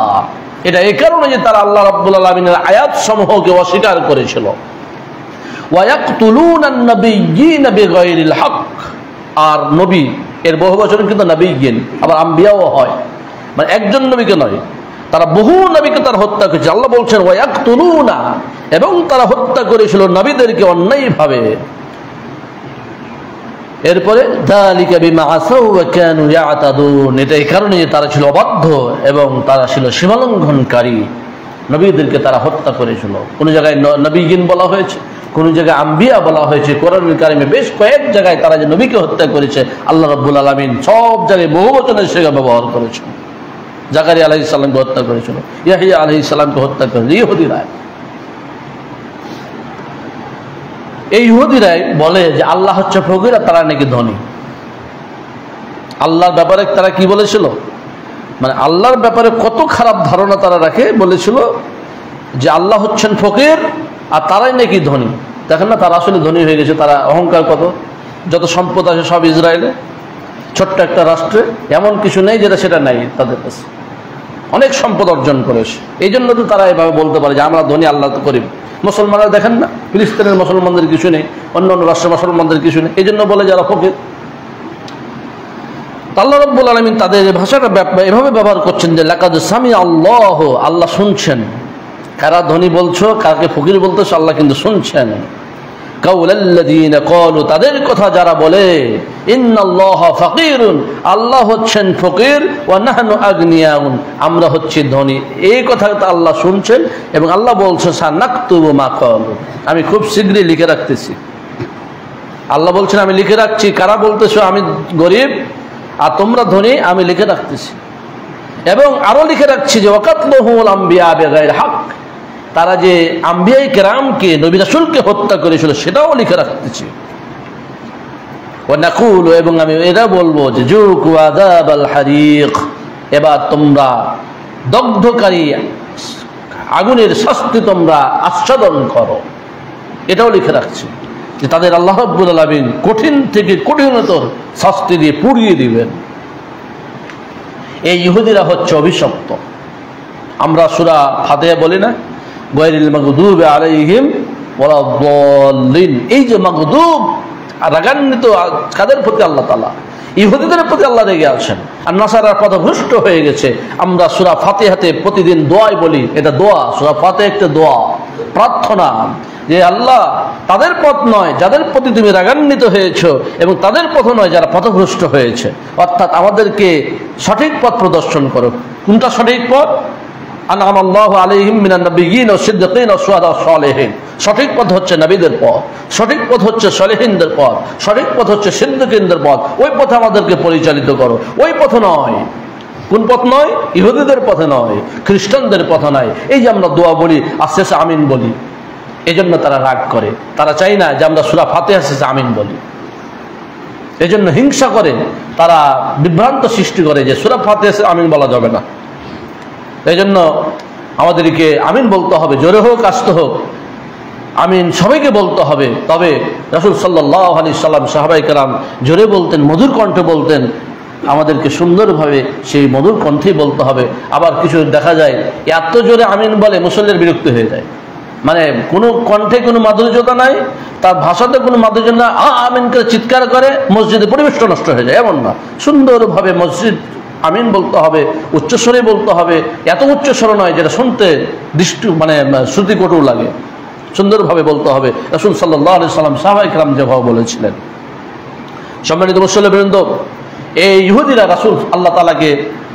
এটা এই কারণে যে তারা আল্লাহ রাব্বুল আলামিনের আয়াত সমূহকে অস্বীকার করেছিল। ওয়া ইয়াকতুলুনান নাবিয়্যিনা বিগাইরিল হক, আর নবী এর বহু বচন কিন্তু নাবিয়্যিন, আবার আম্বিয়াও হয়, মানে একজন নবীকে নয়, তারা বহু নবীকে তারা হত্যা করেছে। আল্লাহ বলছেন ওয়া ইয়াকতুলুনা, এবং তারা হত্যা করেছিল নবীদেরকে অন্যায়ভাবে। এরপরে যালিকা বিমা আসাউ ওয়া কানু ইয়াতাদুন, এটা এই কারণে যে তারা ছিল অবাধ্য এবং তারা ছিল সীমালঙ্ঘনকারী, নবীদেরকে তারা হত্যা করেছিল। কোন জায়গায় নবীগিন বলা হয়েছে, কোন জায়গায় আম্বিয়া বলা হয়েছে। কোরআনুল কারীমে বেশ কয়েক জায়গায় তারা যে নবীকে হত্যা করেছে আল্লাহ রাব্বুল আলামিন সব জায়গায় বহু বচনের সেটা ব্যবহার করেছেন। জাকারিয়া আলাইহিস সালামকে হত্যা করেছিল, ইয়াহইয়া আলাইহিস সালামকে হত্যা করেছিল ইহুদিরা। এই ইহুদিরাই বলে যে আল্লাহ হচ্ছে ফকির আর তারা নাকি ধনী। আল্লাহর ব্যাপারে তারা কি বলেছিল, মানে আল্লাহর ব্যাপারে কত খারাপ ধারণা তারা রাখে। বলেছিল যে আল্লাহ হচ্ছেন ফকির আর তারাই নাকি ধনী। দেখেন না, তারা আসলে ধনী হয়ে গেছে। তারা অহংকার কত, যত সম্পদ আছে সব ইসরায়েলে, ছোট্ট একটা রাষ্ট্রে এমন কিছু নেই যেটা সেটা নাই তাদের কাছে, অনেক সম্পদ অর্জন করেছে। এই জন্য তো তারা এভাবে বলতে পারে যে আমরা ধনী, আল্লাহ তো গরিব। মুসলমানরা দেখেন না, ফিলিস্তিনের মুসলমানদের কিছু নেই, অন্য অন্য রাষ্ট্রের মুসলমানদের কিছু নেই, এই জন্য বলে যারা ফকির। আল্লাহ রাব্বুল আলামিন তাদের ভাষাটা এভাবে ব্যবহার করছেন যে লাকাদ সামি আল্লাহ, আল্লাহ শুনছেন। কারা ধনী বলছো, কাকে ফকির বলতেছো, আল্লাহ কিন্তু শুনছেন। কাউলাল্লাযীনা ক্বালু, তাদের কথা যারা বলে ইন্নাল্লাহা ফাকিরুন, আল্লাহ হচ্ছেন ফকির, ওয়া নাহনু আগনিয়াউন, আমরা হচ্ছি ধনী। এই কথাটা আল্লাহ শুনছেন এবং আল্লাহ বলছেন সানাকতুবু মা ক্বালু, আমি খুব শীঘ্রই লিখে রাখতেছি। আল্লাহ বলছেন আমি লিখে রাখছি। কারা বলতেছো আমি গরিব আর তোমরা ধনী, আমি লিখে রাখতেছি। এবং আরো লিখে রাখছি যে ওয়াকাতলুহুল আম্বিয়া বিগাইরি হক, তারা যে আম্বিয়ায়ে কেরামকে, নবী রাসূলকে হত্যা করেছিল সেটাও লিখে রাখতেছি। ওয়া নাকুলু, এবং আমি এটা বলবো যে যুকু আযাবাল হারিক, এবার তোমরা দগ্ধকারী আগুনের শাস্তি তোমরা আস্বাদন করো, এটাও লিখে রাখছি যে তাদের আল্লাহ রাব্বুল আলামিন কঠিন থেকে কঠিনতর শাস্তি দিয়ে পুড়িয়ে দিবেন। এই ইহুদিরা হচ্ছে অভিশপ্ত। আমরা সূরা ফাতিহা বলি না, গায়রিল মাগদুবি আলাইহিম ওয়ালাদ-দাল্লিন, এই যে মাগদুব, রাগান্বিত কাদের প্রতি? আল্লাহ তাআলা ইহুদিদের প্রতি আল্লাহ রেগে আছেন, আর নাসারার পথভ্রষ্ট হয়ে গেছে। আমরা সূরা ফাতিহাতে প্রতিদিন দোয়াই বলি, এটা দোয়া, সূরা ফাতিহা একটা দোয়া, প্রার্থনা, যে আল্লাহ তাদের পথ নয় যাদের প্রতি তুমি রাগান্বিত হয়েছ, এবং তাদের পথ নয় যারা পথভ্রষ্ট হয়েছে, অর্থাৎ আমাদেরকে সঠিক পথ প্রদর্শন করো। কোনটা সঠিক পথ? আনআমাল্লাহু আলাইহিম মিনান নাবিয়্যিন ওয়াস সিদ্দিকিন ওয়াস শুহাদা ওয়াস সালিহিন, সঠিক পথ হচ্ছে নবীদের পথ, সঠিক পথ হচ্ছে সালেহিনদের পথ, সঠিক পথ হচ্ছে সিদ্দিকিনদের পথ। ওই পথে আমাদেরকে পরিচালিত করো, ওই পথ নয়। কোন পথ নয়? ইহুদিদের পথে নয়, খ্রিস্টানদের পথে নয়। এই যে আমরা দোয়া বলি আর শেষে আমিন বলি, এই জন্য তারা রাগ করে। তারা চায় না যে আমরা সূরা ফাতিহা শেষে আমিন বলি, এই জন্য হিংসা করে, তারা বিভ্রান্ত সৃষ্টি করে যে সূরা ফাতিহা শেষে আমিন বলা যাবে না। এই জন্য আমাদেরকে আমিন বলতে হবে, জোরে হোক আস্তে হোক, আমিন সবাইকে বলতে হবে। তবে রাসূল সাল্লাল্লাহু আলাইহি সাল্লাম, সাহাবায়ে কেরাম জোরে বলতেন, মধুর কণ্ঠে বলতেন, আমাদেরকে সুন্দরভাবে সেই মধুর কণ্ঠেই বলতে হবে। আবার কিছু দেখা যায় এত জোরে আমিন বলে মুসল্লির বিরক্ত হয়ে যায়, মানে কোনো কণ্ঠে কোনো মাধুর্যতা নাই, তার ভাষাতে কোনো মাধুর্য না, আমিন করে চিৎকার করে মসজিদে পরিবেশটা নষ্ট হয়ে যায়, এমন না। সুন্দরভাবে মসজিদ আমিন বলতে হবে, উচ্চস্বরে বলতে হবে, এত উচ্চস্বর নয় যেটা শুনতে মানে শ্রুতিকটু লাগে, সুন্দরভাবে বলতে হবে। রাসূল সাল্লাল্লাহু আলাইহি সাল্লাম সাহাবায়ে কেরাম যেভাবে বলেছিলেন। সম্মানিত মুসল্লিবৃন্দ, এই ইহুদিরা রাসূল আল্লাহ তাআলাকে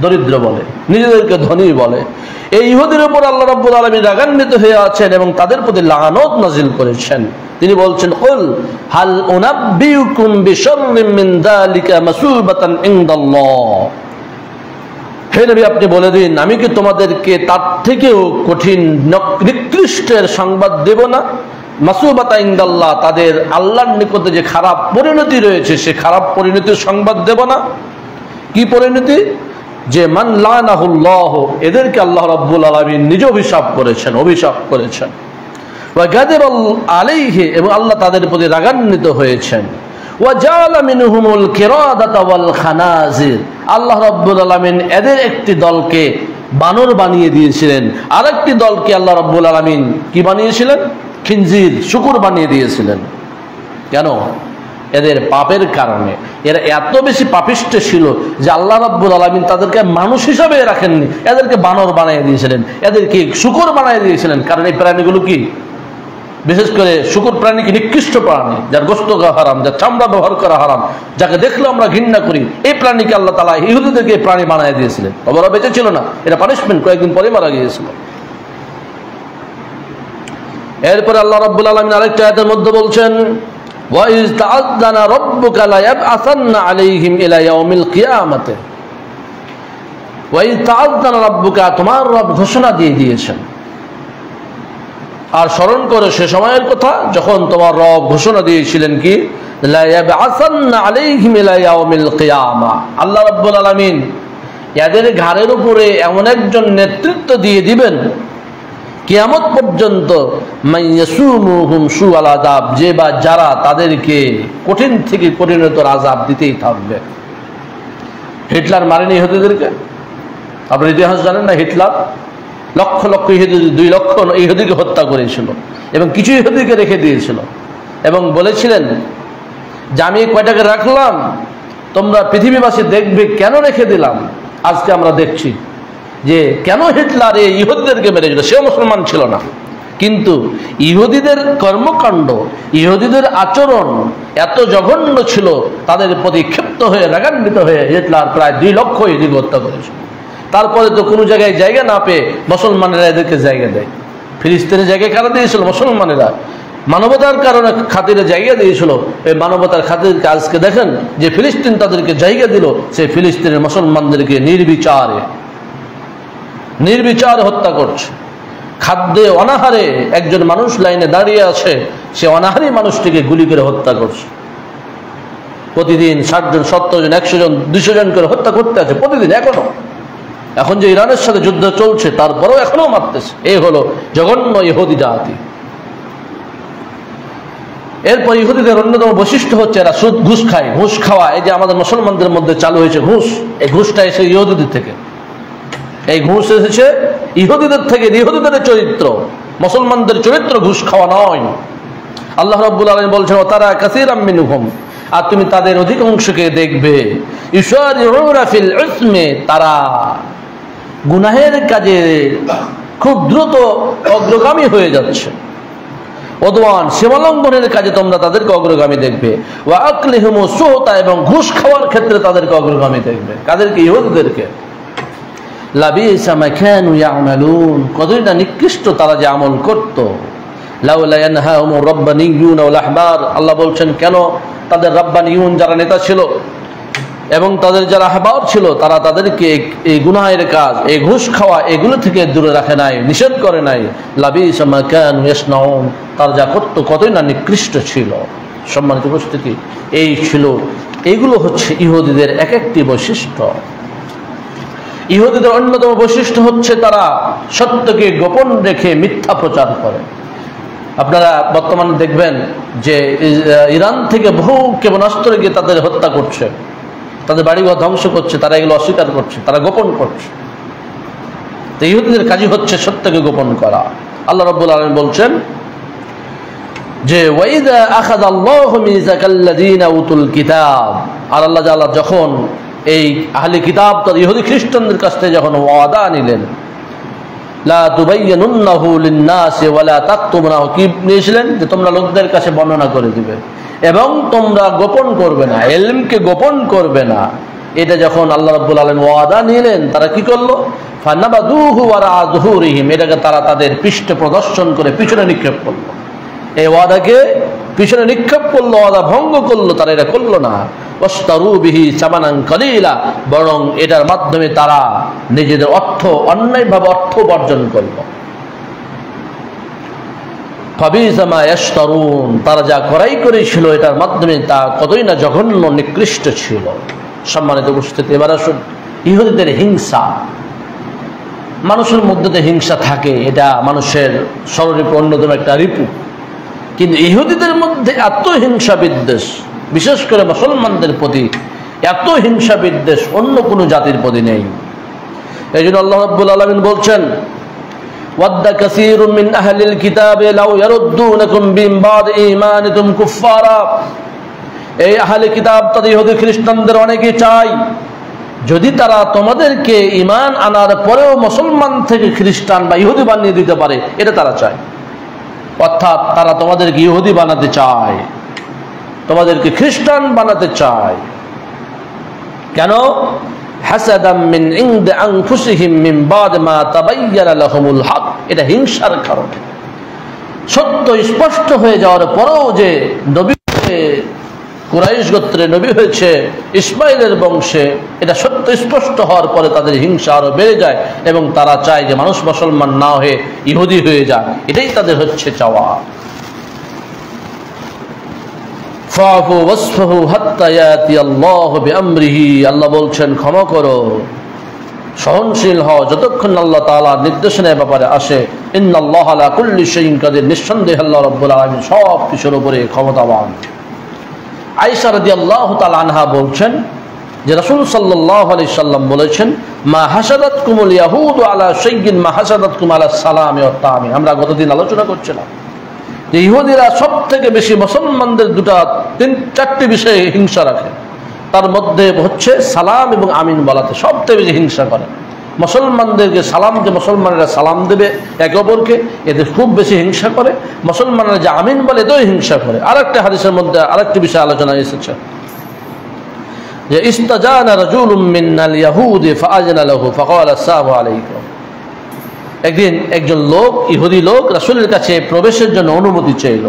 দরিদ্র বলে, নিজেদেরকে ধনী বলে। এই ইহুদির উপর আল্লাহ রাব্বুল আলামিন রাগান্বিত হয়ে আছেন এবং তাদের প্রতি লানত নাজিল করেছেন। তিনি বলছেন, কুল হাল উনাব্বিউকুম বিশাররিম মিন যালিকা মাসুবাতান ইনদাল্লাহ, হে নবী আপনি বলে দিন, আমি কি তোমাদেরকে তার থেকেও কঠিন নিকৃষ্টের সংবাদ দেব না? মাসুবাতা ইনদাল্লাহ, তাদের আল্লাহর নিকটে যে খারাপ পরিণতি রয়েছে সে খারাপ পরিণতির সংবাদ দেব না? কি পরিণতি? যে মান লানাহুল্লাহ, এদেরকে আল্লাহ রাব্বুল আলামিন নিজে অভিশাপ করেছেন। ওয়া গাদিবা আলাইহি, এবং আল্লাহ তাদের প্রতি রাগান্বিত হয়েছেন। ওয়া জাআলা মিনহুমুল কিরাদাতা ওয়াল খানাজির, আল্লাহ রাব্বুল আলামিন এদের একটি দলকে বানর বানিয়ে দিয়েছিলেন, আরেকটি দলকে আল্লাহ রাব্বুল আলামিন কি বানিয়েছিলেন? খিনজির, শূকর বানিয়ে দিয়েছিলেন। কেন? এদের পাপের কারণে। এরা এত বেশি পাপিষ্ঠ ছিল যে আল্লাহ রাব্বুল আলামিন তাদেরকে মানুষ হিসাবে রাখেননি, এদেরকে বানর বানিয়ে দিয়েছিলেন, এদেরকে শূকর বানিয়ে দিয়েছিলেন। কারণ এই প্রাণীগুলো কি, বিশেষ করে শূকর প্রাণী কি নিকৃষ্ট প্রাণী, যার গোশত খাওয়া হারাম, যার চামড়া ব্যবহার করা হারাম, যাকে দেখলে আমরা ঘৃণা করি, এই প্রাণীকে আল্লাহ তাআলা ইহুদিদেরকে এই প্রাণী বানিয়ে দিয়েছিলেন। ওরা বেঁচে ছিল না, এটা পানিশমেন্ট, কয়েকদিন পরে মারা গিয়েছিল। এরপরে আল্লাহ রাব্বুল আলামিন আরেকটা আয়াতের মধ্যে বলছেন, ওয়া ইজ তাআযানা রাব্বুকা লা ইয়াবআসান্না আলাইহিম ইলা ইয়াউমিল কিয়ামাতি, ওয়া ইজ তাআযানা রাব্বুকা, তোমার রব ঘোষণা দিয়ে দিয়েছেন। আর স্মরণ করে সে সময়ের কথা যখন তোমার রব ঘোষণা দিয়েছিলেন কি, লা ইয়াবআসান্না আলাইহিম ইলা ইয়াউমিল কিয়ামা, আল্লাহ রাব্বুল আলামিন এদের ঘাড়ের উপরে এমন একজন নেতৃত্ব দিয়ে দিবেন কিয়ামত পর্যন্ত, মাইয়াসুমুহুম সুআল আযাব, যে বা যারা তাদেরকে কঠিন থেকে কঠিনতর আযাব দিতেই থাকবে। হিটলার মারেনি ইহুদিদেরকে? আপনার ইতিহাস জানেন না? হিটলার লক্ষ লক্ষ ইহুদি, 2 লক্ষ ইহুদিকে হত্যা করেছিল এবং কিছু ইহুদিকে রেখে দিয়েছিল এবং বলেছিলেন যে আমি কয়টাকে রাখলাম, তোমরা পৃথিবীবাসী দেখবে কেন রেখে দিলাম। আজকে আমরা দেখছি যে কেন হিটলার এই ইহুদিদেরকে মেরেছিল। সেও মুসলমান ছিল না, কিন্তু ইহুদিদের কর্মকাণ্ড, ইহুদিদের আচরণ এত জঘন্য ছিল, তাদের প্রতি ক্ষিপ্ত হয়ে রাগান্বিত হয়ে হিটলার প্রায় 2 লক্ষ ইহুদিকে হত্যা করেছিল। তারপরে তো কোনো জায়গায় জায়গা না পেয়ে মুসলমানেরা এদেরকে জায়গা দেয়। ফিলিস্তিনের জায়গায় কারা দিয়েছিল? মুসলমানেরা। মানবতার কারণে খাতিরে জায়গা দিয়েছিল। এই মানবতার খাতির আজকে দেখেন যে ফিলিস্তিন তাদেরকে জায়গা দিল, সেই ফিলিস্তিনের মুসলমানদেরকে নির্বিচারে হত্যা করছে। খাদ্যে অনাহারে একজন মানুষ লাইনে দাঁড়িয়ে আছে, সে অনাহারী মানুষটিকে গুলি করে হত্যা করছে। প্রতিদিন 60 জন, 70 জন, 100 জন, 200 জন করে হত্যা করতে আছে প্রতিদিন। এখন যে ইরানের সাথে যুদ্ধ চলছে তারপরেও এখনো মারতেছে। এই হলো জঘন্য ইহুদি জাতি। এরপর ইহুদিদের অন্যতম বৈশিষ্ট্য হচ্ছে এরা সুদ ঘুষ খায়। ঘুষ খাওয়া, এই যে আমাদের মুসলমানদের মধ্যে চালু হয়েছে ঘুষ, এই ঘুষটা এসে ইহুদিদের থেকে। এই ঘুষ এসেছে ইহুদিদের থেকে। ইহুদিদের চরিত্র, মুসলমানদের চরিত্র ঘুষ খাওয়া নয়। আল্লাহ রাব্বুল আলামিন বলছেন, তারা কাসীরাম মিনহুম, আর তুমি তাদের অধিকাংশকে দেখবে, ইউসারিউনা ফিল ইসমে, তারা গুনাহের কাজে খুব দ্রুত অগ্রগামী হয়ে যাচ্ছে। ওদওয়ান, সীমালঙ্ঘনের কাজে তোমরা তাদেরকে অগ্রগামী দেখবে। ওয়া আকলিহুমুস সুহতা, এবং ঘুষ খাওয়ার ক্ষেত্রে তাদেরকে অগ্রগামী দেখবে। কাদেরকে? ইহুদিদেরকে। লাবিসা মা কানু ইয়ামালুন, কতই না নিকৃষ্ট তারা যে আমল করত। লাউলা ইয়ানহাহুমুর রাব্বানিয়ুন ওয়াল আহবার, আল্লাহ বলছেন কেন তাদের রাব্বানিয়ুন যারা নেতা ছিল এবং তাদের যারা আহবার ছিল, তারা তাদেরকে এই গুনাহের কাজ, এই ঘুষ খাওয়া, এগুলো থেকে দূরে রাখে নাই, নিষেধ করে নাই। লাবিসা মা কানু ইয়াসনাউন, তারা যা করত কতই না নিকৃষ্ট ছিল। সম্মানিত উপস্থিতি, এই ছিল, এইগুলো হচ্ছে ইহুদিদের এক একটি বৈশিষ্ট্য। ইহুদিদের অন্যতম বৈশিষ্ট্য হচ্ছে তারা সত্যকে গোপন রেখে মিথ্যা প্রচার করে। আপনারা বর্তমানে দেখবেন যে ইরান থেকে বহু ক্ষেপণাস্ত্র গিয়ে তাদের হত্যা করছে, তাদের বাড়িঘর ধ্বংস করছে, তারা এগুলো অস্বীকার করছে, তারা গোপন করছে। তো ইহুদিদের কাজই হচ্ছে সত্যকে গোপন করা। আল্লাহ রাব্বুল আলামিন বলছেন যে ওয়াইদা আখাযাল্লাহু মিযাকাল্লাযীনা উতুল কিতাব, আর আল্লাহ তাআলা যখন এই আহলে কিতাব ইহুদি খ্রিস্টানদের কাছ থেকে যখন ওয়াদা নিলেন, লা তুবাইয়িনুন্নাহু লিন-নাসি ওয়া লা তাকতুমুনাহু, কি নিয়েছিলেন যে তোমরা লোকদের কাছে বর্ণনা করে দিবে এবং তোমরা গোপন করবে না, ইলমকে গোপন করবে না। এটা যখন আল্লাহ রাব্বুল আলামিন ওয়াদা নিলেন, তারা কি করলো? ফানাবাদুহু ওয়ারা যুহুরিহিম, এটাকে তারা তাদের পৃষ্ঠে প্রদর্শন করে পিছনে নিক্ষেপ করলো। এই ওয়াদাকে পিছনে নিক্ষেপ করলো, ওয়াদা ভঙ্গ করলো, তারা এটা করলো না। ওয়াশতারু বিহি সামানান কালিলা, বরং এটার মাধ্যমে তারা নিজেদের অর্থ অন্যায়ভাবে অর্থ উপার্জন করলো। ফাবিসা মা ইয়াশতারুন, তারা যা ক্রয় করেছিল এটার মাধ্যমে তা কতই না জঘন্য নিকৃষ্ট ছিল। সম্মানিত উপস্থিতি, এবার আসুন ইহুদিদের হিংসা। মানুষের মধ্যে তো হিংসা থাকে, এটা মানুষের স্বরূপ অন্যতম একটা রিপু, কিন্তু ইহুদিদের মধ্যে এত হিংসা বিদ্বেষ, বিশেষ করে মুসলমানদের প্রতি এত হিংসা বিদ্বেষ অন্য কোনো জাতির প্রতি নেই। এই জন্য আল্লাহ রাব্বুল আলামিন বলছেন, ওয়াদ্দা কাসীরুম মিন আহলিল কিতাবে লাউ ইয়ারুদ্দুনাকুম মিন বাদি ঈমানিকুম কুফফারা, এই আহলে কিতাব তাদের ইহুদি খ্রিস্টানদের অনেকে চায় যদি তারা তোমাদেরকে ঈমান আনার পরেও মুসলমান থেকে খ্রিস্টান বা ইহুদি বানিয়ে দিতে পারে, এটা তারা চায়। অর্থাৎ তারা তোমাদেরকে ইহুদি বানাতে চায়, তোমাদেরকে খ্রিস্টান বানাতে চায়। কেন? হাসাদাম মিন ইনদি আনফুসিহিম মিন বাদ মা তাবায়্যানা লাহুমুল হক, এটা হিংসার কারণে। সত্য স্পষ্ট হয়ে যাওয়ার পরেও যে নবী কুরাইশ গোত্রে নবী হয়েছে ইসমাইলের বংশে, এটা সত্য স্পষ্ট হওয়ার পরে তাদের হিংসা আরো বেড়ে যায় এবং তারা চায় যে মানুষ মুসলমান না হয়ে ইহুদি হয়ে যায়, এটাই তাদের হচ্ছে চাওয়া। ফাফু ওয়াসফাহু হাত্তা ইয়াতি আল্লাহু বিআমরিহি, আল্লাহ বলছেন ক্ষমা করো, সহনশীল হও যতক্ষণ আল্লাহ তাআলার নির্দেশনার ব্যাপারে আসে। ইন্নাল্লাহা আলা কুল্লি শাইইন কাদির, নিঃসন্দেহে আল্লাহ রাব্বুল আলামিন সব কিছুর উপরে ক্ষমতাবান। আয়েশা রাদিয়াল্লাহু তাআলা আনহা বলছেন যে রাসূল সাল্লাল্লাহু আলাইহি সাল্লাম বলেছেন, মা হাসাদাতকুমুল ইয়াহুদু আলা শাইইন মা হাসাদাতকুম আলা সালামি ওয়াত তামি। আমরা গতদিন আলোচনা করছিলাম যে ইহুদিরা সবথেকে বেশি মুসলমানদের চারটি বিষয়ে হিংসা রাখে, তার মধ্যে হচ্ছে সালাম এবং আমিন বলাতে সবথেকে বেশি হিংসা করে। মুসলমানদেরকে সালামকে মুসলমানেরা সালাম দেবে একে অপরকে, এতে খুব বেশি হিংসা করে। মুসলমানরা যে আমিন বলে এতেও হিংসা করে। আরেকটা হাদিসের মধ্যে আরেকটি বিষয় আলোচনা এসেছে যে ইস্তাজানা রাজুলুম মিনাল ইয়াহুদি ফাআযনা লাহু ফাকালা আসসালামু আলাইকুম, একদিন একজন লোক ইহুদি লোক রাসূলের কাছে প্রবেশের জন্য অনুমতি চাইল।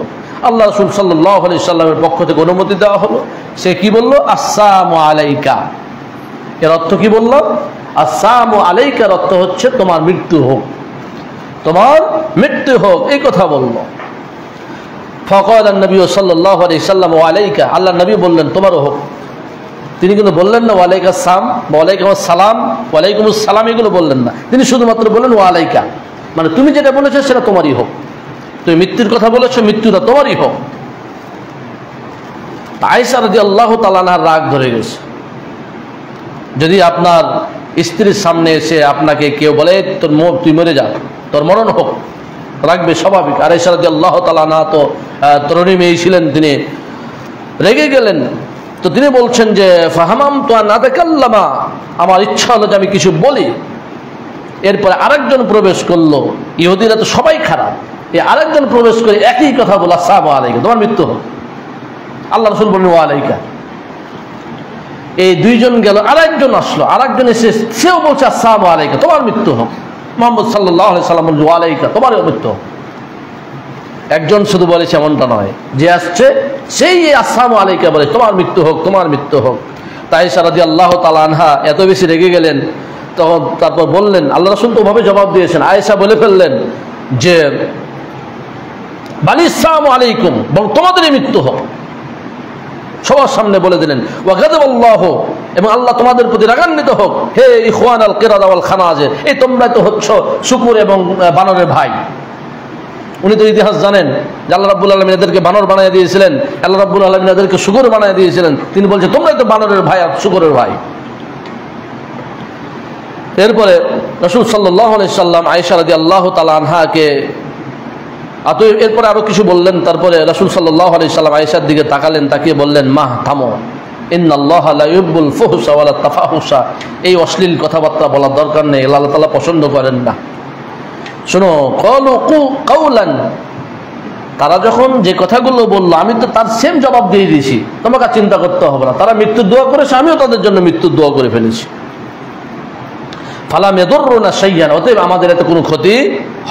আল্লাহ রাসূল সাল্লাল্লাহু আলাইহি সাল্লামের পক্ষ থেকে অনুমতি দেওয়া হলো। সে কি বলল? আসসালামু আলাইকা। এর অর্থ কি বলল? আসসালামু আলাইকার অর্থ হচ্ছে তোমার মৃত্যু হোক, তোমার মৃত্যু হোক, এই কথা বলল। ফাকালা নবী সাল্লাল্লাহু আলাইহি সাল্লাম ওয়া আলাইকা, আল্লাহ নবী বললেন তোমারও হোক। তিনি কিন্তু বললেন না ওয়ালাইকা আসসালাম, ওয়ালাইকুম আসসালাম, ওয়ালাইকুম আসসালাম, এগুলো বললেন না। তিনি শুধুমাত্র বললেন ওয়ালাইকা, মানে তুমি যেটা বলেছো সেটা তোমারই হোক, তুমি মৃত্যুর কথা বলেছো, মৃত্যুটা তোমারই হোক। আয়েশা রাদিয়াল্লাহু তাআলা আনহার রাগ ধরে গেছে। যদি আপনার স্ত্রীর সামনে এসে আপনাকে কেউ বলে তুই মরে যা, তোর মরণ হোক, রাখবে স্বাভাবিক। আর আয়েশা রাদিয়াল্লাহু তাআলা আনহা তো তরুণী মেয়ে ছিলেন, তিনি রেগে গেলেন। তো তিনি বলছেন যে ফাহামামতু আন আতাকাল্লামা, আমার ইচ্ছা হলো যে আমি কিছু বলি। এরপরে আরেকজন প্রবেশ করলো, ইহুদিরা তো সবাই খারাপ, এই আরেকজন প্রবেশ করে একই কথা বলা, আসসালামু আলাইকুম, তোমার মৃত্যু হোক। আল্লাহ রাসূল বললেন ওয়া আলাইকা। এই দুইজন গেল, আরেকজন আসলো, আরেকজন এসে সেও বলছে আসসালামু আলাইকুম, তোমার মৃত্যু হোক। মুহাম্মদ সাল্লাল্লাহু আলাইহি সাল্লাম বললেন ওয়া আলাইকা, তোমারও মৃত্যু হোক। একজন শুধু বলেছে এমনটা নয়, যে আসছে সেই আসসালামু আলাইকা বলে তোমার মৃত্যু হোক, তোমার মৃত্যু হোক। তাই আয়েশা রাদিয়াল্লাহু তাআলা আনহা এত বেশি রেগে গেলেন, তখন তারপর বললেন, আল্লাহ রাসূল তো ওভাবে জবাব দিয়েছেন, আয়েশা বলে ফেললেন যে বালি আসসালামু আলাইকুম, বরং তোমাদেরই মৃত্যু হোক। সবার সামনে বলে দিলেন ওয়া গাদাবাল্লাহু, এবং আল্লাহ তোমাদের প্রতি রাগান্বিত হোক। হে ইখওয়ানাল কিরাদা ওয়াল খানাজির, এই তোমরা তো হচ্ছ শূকর এবং বানরের ভাই। উনি তো ইতিহাস জানেন যে আল্লাহ রাব্বুল আলামিন এদেরকে বানর বানিয়ে দিয়েছিলেন, আল্লাহ রাব্বুল আলামিন এদেরকে শূকর বানিয়ে দিয়েছিলেন। তিনি বলছেন তোমরাই তো বানরের ভাই আর শূকরের ভাই। এরপরে রাসূল সাল্লাল্লাহু আলাইহি সাল্লাম আয়েশা রাদিয়াল্লাহু তাআলা আনহাকে এরপরে আরো কিছু বললেন। তারপরে রাসূল সাল্লাল্লাহু আলাইহি সাল্লাম আয়েশার দিকে তাকালেন, তাকিয়ে বললেন, মা থামো, ইন্নাল্লাহা লা ইউহিব্বুল ফুহশা ওয়ালা তাফাহুশা, এই অশ্লীল কথাবার্তা বলার দরকার নেই, আল্লাহ তাআলা পছন্দ করেন না। শোনো, ক্বালু কাওলান, তারা যখন যে কথাগুলো বললো আমি তো তার সেম জবাব দিয়ে দিয়েছি, তোমাকে চিন্তা করতে হবে না। তারা মৃত্যুর দোয়া করেছে, আমিও তাদের জন্য মৃত্যুর দোয়া করে ফেলেছি। ফালাম ইয়াদুররুনা শাইয়ান, অতএব আমাদের এতে কোনো ক্ষতি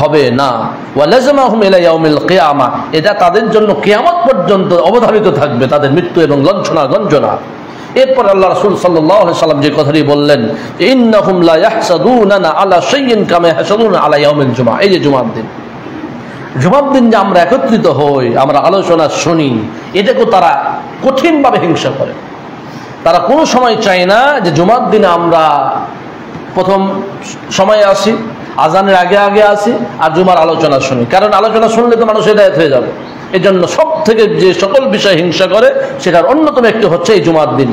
হবে না। ওয়া লাযামাহুম ইলা ইয়াউমিল কিয়ামা, এটা তাদের জন্য কিয়ামত পর্যন্ত অবধারিত থাকবে, তাদের মৃত্যু এবং লাঞ্ছনা গঞ্জনা। এরপর আল্লাহ রাসূল সাল্লাল্লাহু আলাইহি সাল্লাম যে কথাটি বললেন, ইন্নাহুম লা ইয়াহসাদুনা আলা শাইইন কামা ইয়াহসাদুনা আলা ইয়াউমিল জুমআ, এই যে জুমার দিন, জুমার দিন যে আমরা একত্রিত হই, আমরা আলোচনা শুনি, এটাকে তারা কঠিনভাবে হিংসা করে। তারা কোনো সময় চায় না যে জুমার দিনে আমরা প্রথম সময়ে আসি, আজানের আগে আগে আসি আর জুমার আলোচনা শুনি, কারণ আলোচনা শুনলে তো মানুষ হেদায়েত হয়ে যাবে। এই জন্য সব থেকে যে সকল বিষয় হিংসা করে সেটার অন্যতম একটি হচ্ছে এই জুমার দিন,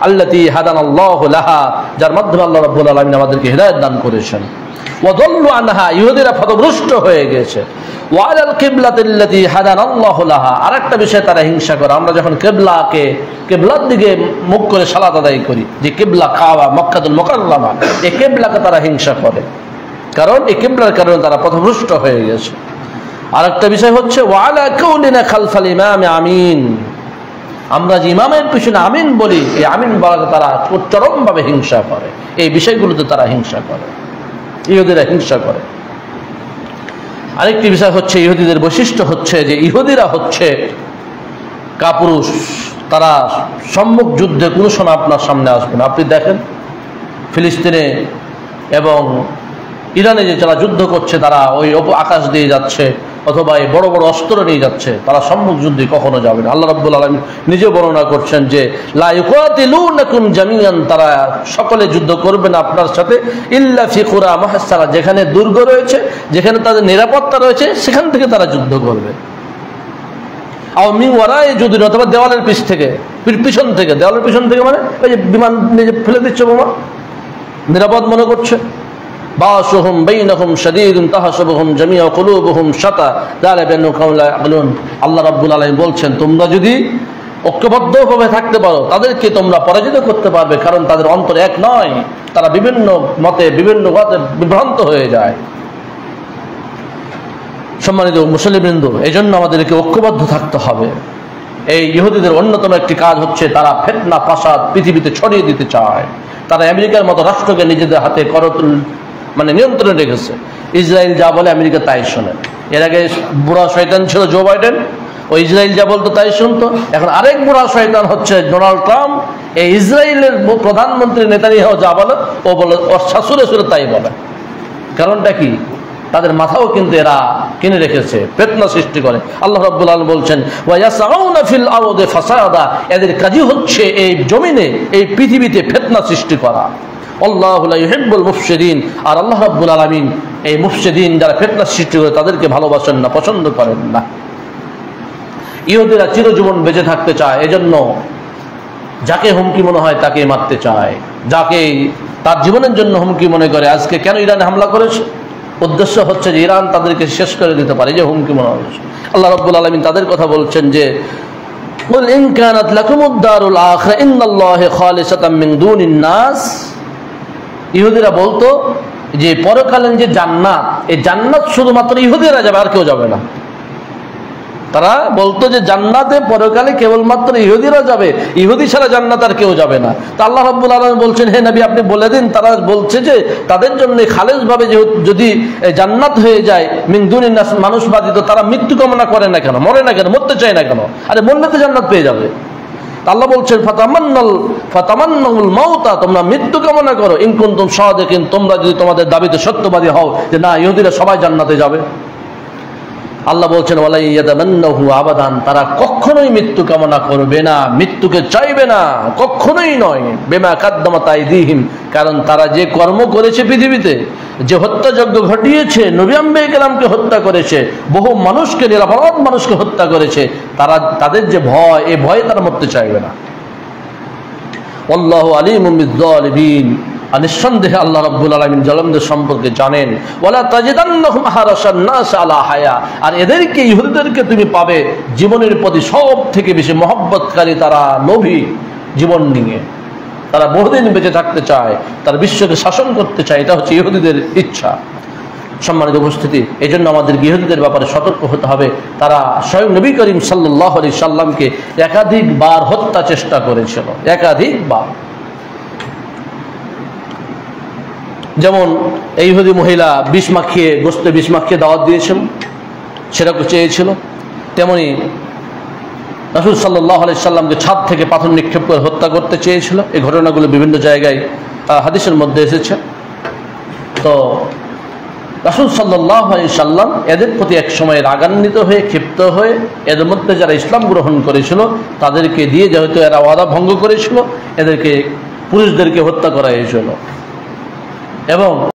আল্লাতী হাদানাল্লাহু লাহা, যার মাধ্যমে আল্লাহ রাব্বুল আলামিন আমাদেরকে হেদায়েত দান করেছেন। ওয়াদাল্লু আনহা, ইহুদিরা পথভ্রষ্ট হয়ে গেছে। ওয়া আলাল কিবলাতিল্লাতী হাদানাল্লাহু লাহা, আরেকটা বিষয় তারা হিংসা করে, আমরা যখন কিবলার দিকে মুখ করে সালাত আদায় করি, যে কিবলা কাবা মক্কাতুল মুকাররমা, এই কিবলাকে তারা হিংসা করে, কারণ এই কিবলার কারণে তারা পথভ্রষ্ট হয়ে গেছে। আরেকটা বিষয় হচ্ছে ওয়া আলা কাউলিনা খালফাল ইমাম আমিন, আমরা যে ইমামের পিছনে আমিন বলি, এই আমিন বলাকে তারা চরমভাবে হিংসা করে। এই বিষয়গুলোতে তারা হিংসা করে, ইহুদিরা হিংসা করে। আরেকটি বিষয় হচ্ছে ইহুদিদের বৈশিষ্ট্য হচ্ছে যে ইহুদিরা হচ্ছে কাপুরুষ, তারা সম্মুখ যুদ্ধে কোনো সময় আপনার সামনে আসবে না। আপনি দেখেন ফিলিস্তিনে এবং ইরানে যে যারা যুদ্ধ করছে, তারা ওই আকাশ দিয়ে যাচ্ছে অথবা এই বড় বড় অস্ত্র নিয়ে যাচ্ছে, তারা সম্মুখ যুদ্ধে কখনো যাবে না। আল্লাহ রাব্বুল আলামিন নিজে বর্ণনা করছেন যে লা ইউকাতিলুনাকুম জামিয়ান, তারা সকলে যুদ্ধ করবে না আপনার সাথে, ইল্লা ফি কুরা মুহাসসারা, যেখানে দুর্গ রয়েছে, যেখানে তাদের নিরাপত্তা রয়েছে, সেখান থেকে তারা যুদ্ধ করবে। আও মিন ওয়ারায়ে যুদিন, অথবা দেওয়ালের পিছন থেকে, পিছন থেকে, দেওয়ালের পিছন থেকে মানে ওই যে বিমান নিজে ফেলে দিচ্ছে বোমা, নিরাপদ মনে করছে। বাসুহুম বাইনাহুম শাদীদুন তাহসাবুহুম জামিআ কুলুবুহুম শাতা যালিকা বিআন্নাহুম লা ইয়াকুলুন, আল্লাহ রাব্বুল আলামিন বলছেন তোমরা যদি ঐক্যবদ্ধভাবে থাকতে পারো তাদেরকে তোমরা পরাজিত করতে পারবে, কারণ তাদের অন্তর এক নয়, তারা বিভিন্ন মতে বিভিন্ন মতে বিভ্রান্ত হয়ে যায়। সম্মানিত মুসলিমবৃন্দ, এই জন্য আমাদেরকে ঐক্যবদ্ধ থাকতে হবে। এই ইহুদিদের অন্যতম একটি কাজ হচ্ছে তারা ফিতনা ফাসাদ পৃথিবীতে ছড়িয়ে দিতে চায়। তারা আমেরিকার মতো রাষ্ট্রকে নিজেদের হাতে নিয়ন্ত্রণে রেখেছে। ইসরায়েল যা বলে আমেরিকা তাই শোনে। এর আগে বুড়া শয়তান ছিল জো বাইডেন, ও ইসরায়েল যা বলতো তাই শুনতো। এখন আরেক বুড়া শয়তান হচ্ছে ডোনাল্ড ট্রাম্প, এই ইসরায়েলের প্রধানমন্ত্রী নেতানিয়াহু যা বলে ও বলে, ওর শাশুড়ে সুরে তাই বলে। কারণটা কি? তাদের মাথাও কিন্তু এরা কিনে রেখেছে, ফিতনা সৃষ্টি করে। আল্লাহ রাব্বুল আলামিন বলছেন ওয়া ইয়াসাউনা ফিল আরদি ফাসাদা, এদের কাজই হচ্ছে এই জমিনে, এই পৃথিবীতে ফিতনা সৃষ্টি করা। আল্লাহু লা ইউহিব্বুল মুফসিদিন, আর আল্লাহ রাব্বুল আলামিন এই মুফসিদিন যারা ফিতনা সৃষ্টি করে তাদেরকে ভালোবাসেন না, পছন্দ করেন না। ইহুদিরা চিরজীবন বেঁচে থাকতে চায়, এজন্য যাকে হুমকি মনে হয় তাকে মারতে চায়, যাকে তার জীবনের জন্য হুমকি মনে করে। আজকে কেন ইরানে হামলা করেছে? উদ্দেশ্য হচ্ছে যে ইরান তাদেরকে শেষ করে দিতে পারে, যে হুমকি মনে হচ্ছে। আল্লাহ রাব্বুল আলামিন তাদের কথা বলছেন যে কুল ইন কানাত লাকুমুদ দারুল আখিরা ইন্নাল্লাহা খালিসাতাম মিন দুনিন নাস, ইহুদিরা বলতো যে পরকালীন যে জান্নাত, এই জান্নাত শুধুমাত্র ইহুদিরা যাবে, আর কেউ যাবে না। তারা বলতো যে জান্নাতে পরকালে কেবলমাত্র ইহুদিরা যাবে, ইহুদি ছাড়া জান্নাত আর কেউ যাবে না। তা আল্লাহ রাব্বুল আলামিন বলছেন, হে নবী আপনি বলে দিন, তারা বলছে যে তাদের জন্য খালেস ভাবে যদি জান্নাত হয়ে যায় মিন দুনিন নাস, মানুষ বাদিত, তারা মৃত্যু কামনা করে না কেন, মরে না কেন, মরতে চায় না কেন? আরে মরলে তো জান্নাত পেয়ে যাবে। আল্লাহ বলছেন ফাতামান্নাউল মাউতা, তোমরা মৃত্যু কামনা করো, ইন কুনতুম সাদিকিন, তোমরা যদি তোমাদের দাবিতে সত্যবাদী হও যে না ইহুদিরা সবাই জান্নাতে যাবে। আল্লাহ বলছেন ওয়ালা ইয়াতামান্নাহু আবাদান, তারা কখনোই মৃত্যু কামনা করবে না, মৃত্যুকে চাইবে না, কখনোই নয়। বিমা কাদ্দামাত আইদিহিম, কারণ তারা যে কর্ম করেছে পৃথিবীতে, যে হত্যাযজ্ঞ ঘটিয়েছে, নবী আম্বিয়া কেরামকে হত্যা করেছে, বহু মানুষকে, নিরপরাধ মানুষকে হত্যা করেছে, তাদের যে ভয়, এই ভয়ে তারা মরতে চাইবে না। আল্লাহু আলিমুম বিয-যালিমিন, আর নিঃসন্দেহে আল্লাহ রাব্বুল আলামিন জালেমদের সম্পর্কে জানেন, ওয়ালা তাজিদান্নাহুম আহরাসান নাস আলা হায়া, আর এদেরকে ইহুদিদেরকে তুমি পাবে জীবনের প্রতি সব থেকে বেশি মহব্বতকারী, তারা লোভী জীবন নিয়ে, তারা বহুদিন বেঁচে থাকতে চায়, তারা বিশ্বকে শাসন করতে চায়, এটা হচ্ছে ইহুদিদের ইচ্ছা। সম্মানিত উপস্থিতি, এই জন্য আমাদের ইহুদিদের ব্যাপারে সতর্ক হতে হবে। তারা স্বয়ং নবী করিম সাল্লাল্লাহু আলাইহি সাল্লামকে একাধিকবার হত্যা চেষ্টা করেছিল, একাধিকবার। যেমন এই ইহুদি মহিলা বিষ মাখিয়ে, গোস্তে বিষ মাখিয়ে দাওয়াত দিয়েছিল, সেটাকে চেয়েছিল। তেমনি রাসূল সাল্লাল্লাহু আলাইহি সাল্লামকে ছাদ থেকে পাথর নিক্ষেপ করে হত্যা করতে চেয়েছিল। এই ঘটনাগুলো বিভিন্ন জায়গায় হাদিসের মধ্যে এসেছে। তো রাসূল সাল্লাল্লাহু আলাইহি সাল্লাম এদের প্রতি এক সময় রাগান্বিত হয়ে, ক্ষিপ্ত হয়ে, এদের মধ্যে যারা ইসলাম গ্রহণ করেছিল তাদেরকে দিয়ে, যেহেতু এরা ওয়াদা ভঙ্গ করেছিল, এদেরকে পুরুষদেরকে হত্যা করা হয়েছিল। এবং